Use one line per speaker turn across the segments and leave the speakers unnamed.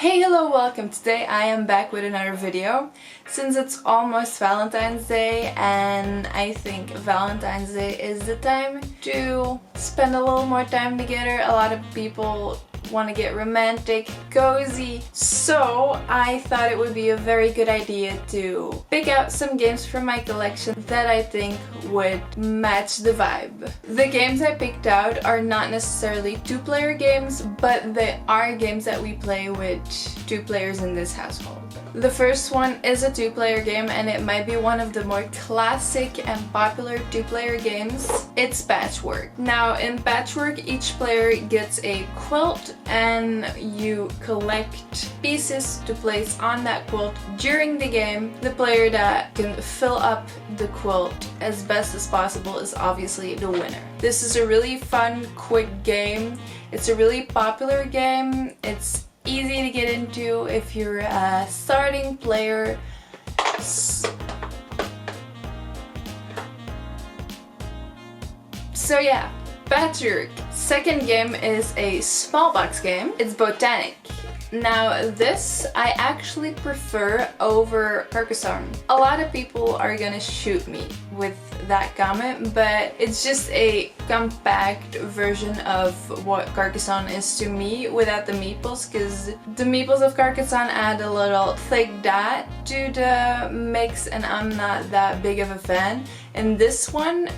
Hey, hello, welcome. Today I am back with another video. Since it's almost Valentine's Day and I think Valentine's Day is the time to spend a little more time together. A lot of people want to get romantic, cozy, so I thought it would be a very good idea to pick out some games from my collection that I think would match the vibe. The games I picked out are not necessarily two-player games, but they are games that we play with two players in this household. The first one is a two-player game and it might be one of the more classic and popular two-player games. It's Patchwork. Now in Patchwork, each player gets a quilt and you collect pieces to place on that quilt during the game. The player that can fill up the quilt as best as possible is obviously the winner. This is a really fun, quick game. It's a really popular game. It's easy to get into if you're a starting player. So yeah, Patchwork. Second game is a small box game. It's Botanic. Now this I actually prefer over Carcassonne. A lot of people are gonna shoot me with that comment, but it's just a compact version of what Carcassonne is to me without the meeples, because the meeples of Carcassonne add a little thick dot to the mix and I'm not that big of a fan. In this one,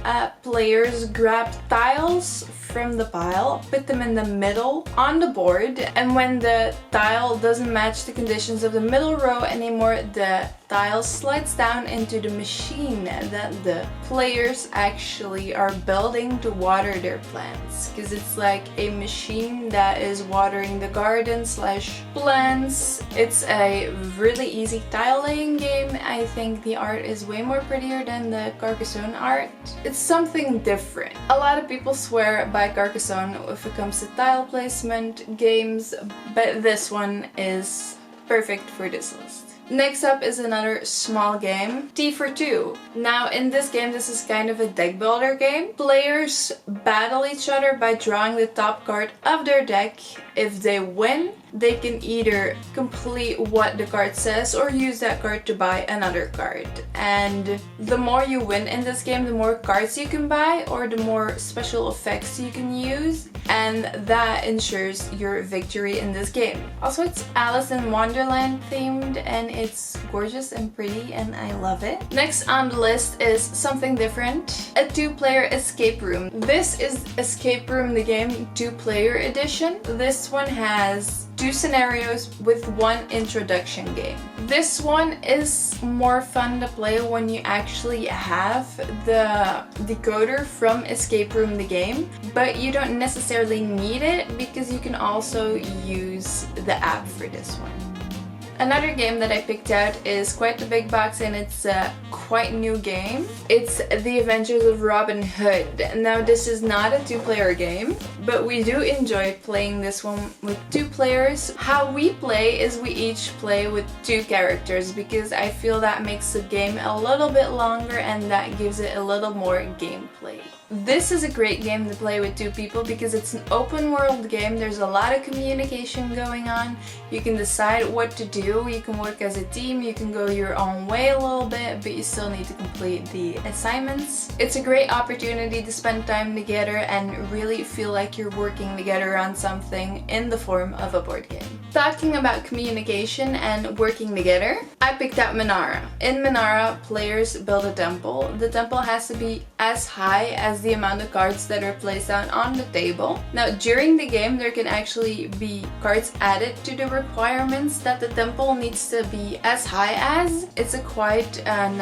players grab tiles from the pile, put them in the middle on the board, and when the tile doesn't match the conditions of the middle row anymore, the tile slides down into the machine that the players actually are building to water their plants, because it's like a machine that is watering the garden slash plants. It's a really easy tile laying game. I think the art is way more prettier than the Carcassonne art. It's something different. A lot of people swear by Carcassonne if it comes to tile placement games, but this one is perfect for this list. Next up is another small game, Tea for Two. Now in this game, this is kind of a deck builder game. Players battle each other by drawing the top card of their deck. If they win, they can either complete what the card says or use that card to buy another card. And the more you win in this game, the more cards you can buy or the more special effects you can use, and that ensures your victory in this game. Also, it's Alice in Wonderland themed and it's gorgeous and pretty and I love it. Next on the list is something different, a two-player escape room. This is Escape Room the Game 2-player edition. This one has 2 scenarios with 1 introduction game. This one is more fun to play when you actually have the decoder from Escape Room the Game, but you don't necessarily need it because you can also use the app for this one. Another game that I picked out is quite a big box and it's a quite new game. It's The Adventures of Robin Hood. Now this is not a two-player game, but we do enjoy playing this one with 2 players. How we play is we each play with 2 characters because I feel that makes the game a little bit longer and that gives it a little more gameplay. This is a great game to play with 2 people because it's an open world game. There's a lot of communication going on. You can decide what to do. You can work as a team. You can go your own way a little bit, but you still need to complete the assignments. It's a great opportunity to spend time together and really feel like you're working together on something in the form of a board game. Talking about communication and working together, I picked out Menara. In Menara, players build a temple. The temple has to be as high as the amount of cards that are placed down on the table. Now during the game there can actually be cards added to the requirements that the temple needs to be as high as. It's a quite an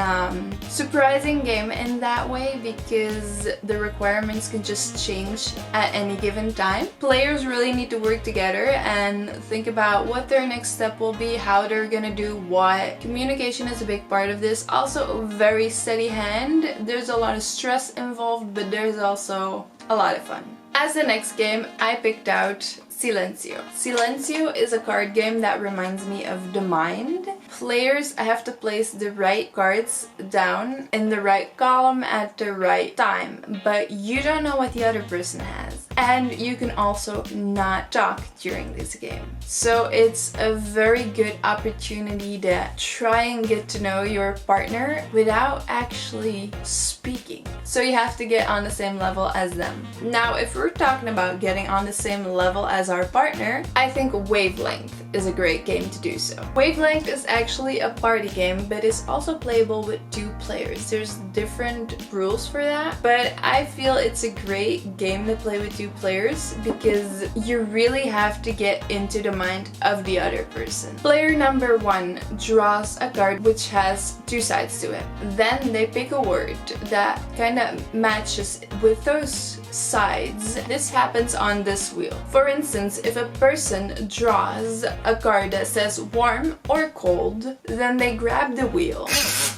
surprising game in that way because the requirements can just change at any given time. Players really need to work together and think about what their next step will be, how they're gonna do what. Communication is a big part of this. Also a very steady hand. There's a lot of stress involved, but there's also a lot of fun. As the next game, I picked out Silencio. Silencio is a card game that reminds me of the mind. Players have to place the right cards down in the right column at the right time, but you don't know what the other person has. and you can also not talk during this game. So it's a very good opportunity to try and get to know your partner without actually speaking. So you have to get on the same level as them. Now, if we're talking about getting on the same level as our partner, I think Wavelength is a great game to do so. Wavelength is actually a party game, but it's also playable with 2 players. There's different rules for that, but I feel it's a great game to play with 2 players because you really have to get into the mind of the other person. Player number 1 draws a card which has 2 sides to it. Then they pick a word that kind of matches with those sides. This happens on this wheel. For instance, if a person draws a card that says warm or cold, then they grab the wheel.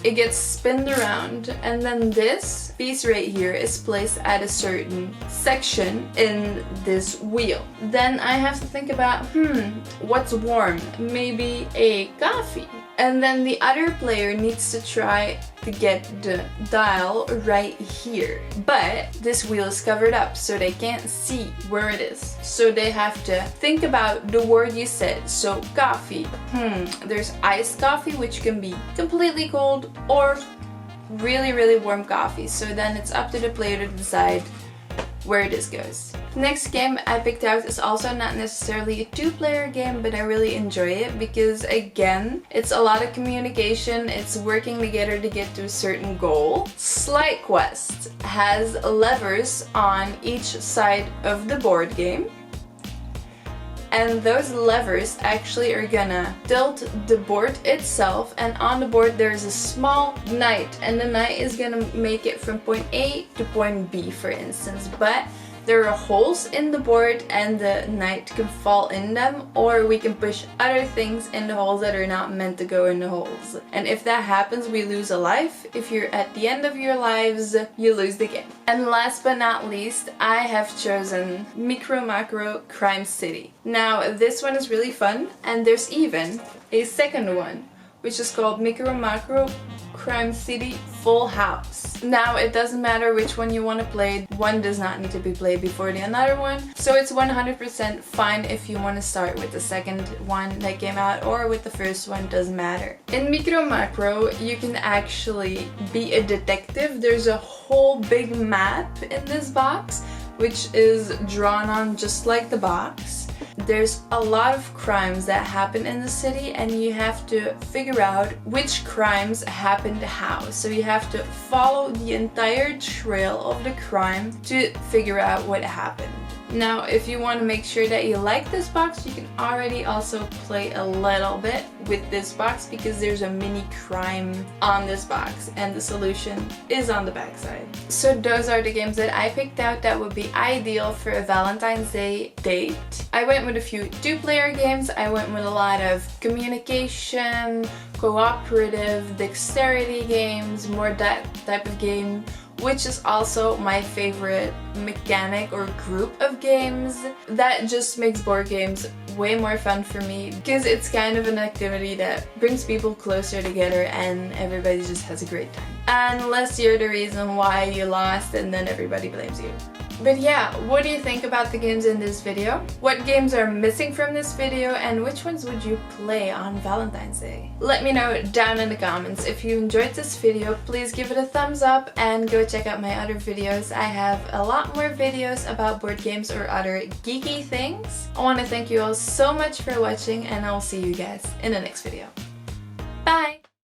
It gets spinned around, and then this piece right here is placed at a certain section in this wheel. Then I have to think about, what's warm? Maybe a coffee. And then the other player needs to try to get the dial right here. But this wheel is covered up, so they can't see where it is. So they have to think about the word you said. So coffee. There's iced coffee, which can be completely cold or really, really warm coffee. So then it's up to the player to decide where this goes. Next game I picked out is also not necessarily a 2-player game, but I really enjoy it because, again, it's a lot of communication, it's working together to get to a certain goal. Slight Quest has levers on each side of the board game, and those levers actually are gonna tilt the board itself, and on the board there's a small knight, and the knight is gonna make it from point A to point B, for instance, but there are holes in the board and the knight can fall in them, or we can push other things in the holes that are not meant to go in the holes. And if that happens, we lose a life. If you're at the end of your lives, you lose the game. And last but not least, I have chosen Micro Macro Crime City. Now, this one is really fun, and there's even a second one, which is called Micro Macro Crime City Full House. Now, it doesn't matter which one you want to play, one does not need to be played before the other one, so it's 100% fine if you want to start with the second one that came out or with the first one, doesn't matter. In Micro Macro, you can actually be a detective. There's a whole big map in this box, which is drawn on just like the box. There's a lot of crimes that happen in the city, and you have to figure out which crimes happened how. So you have to follow the entire trail of the crime to figure out what happened. Now, if you want to make sure that you like this box, you can already also play a little bit with this box because there's a mini crime on this box and the solution is on the back side. So those are the games that I picked out that would be ideal for a Valentine's Day date. I went with a few 2-player games. I went with a lot of communication, cooperative, dexterity games, more that type of game, which is also my favorite mechanic or group of games. That just makes board games way more fun for me because it's kind of an activity that brings people closer together and everybody just has a great time. Unless you're the reason why you lost and then everybody blames you. But yeah, what do you think about the games in this video? What games are missing from this video, and which ones would you play on Valentine's Day? Let me know down in the comments. If you enjoyed this video, please give it a thumbs up and go check out my other videos. I have a lot more videos about board games or other geeky things. I want to thank you all so much for watching, and I'll see you guys in the next video. Bye!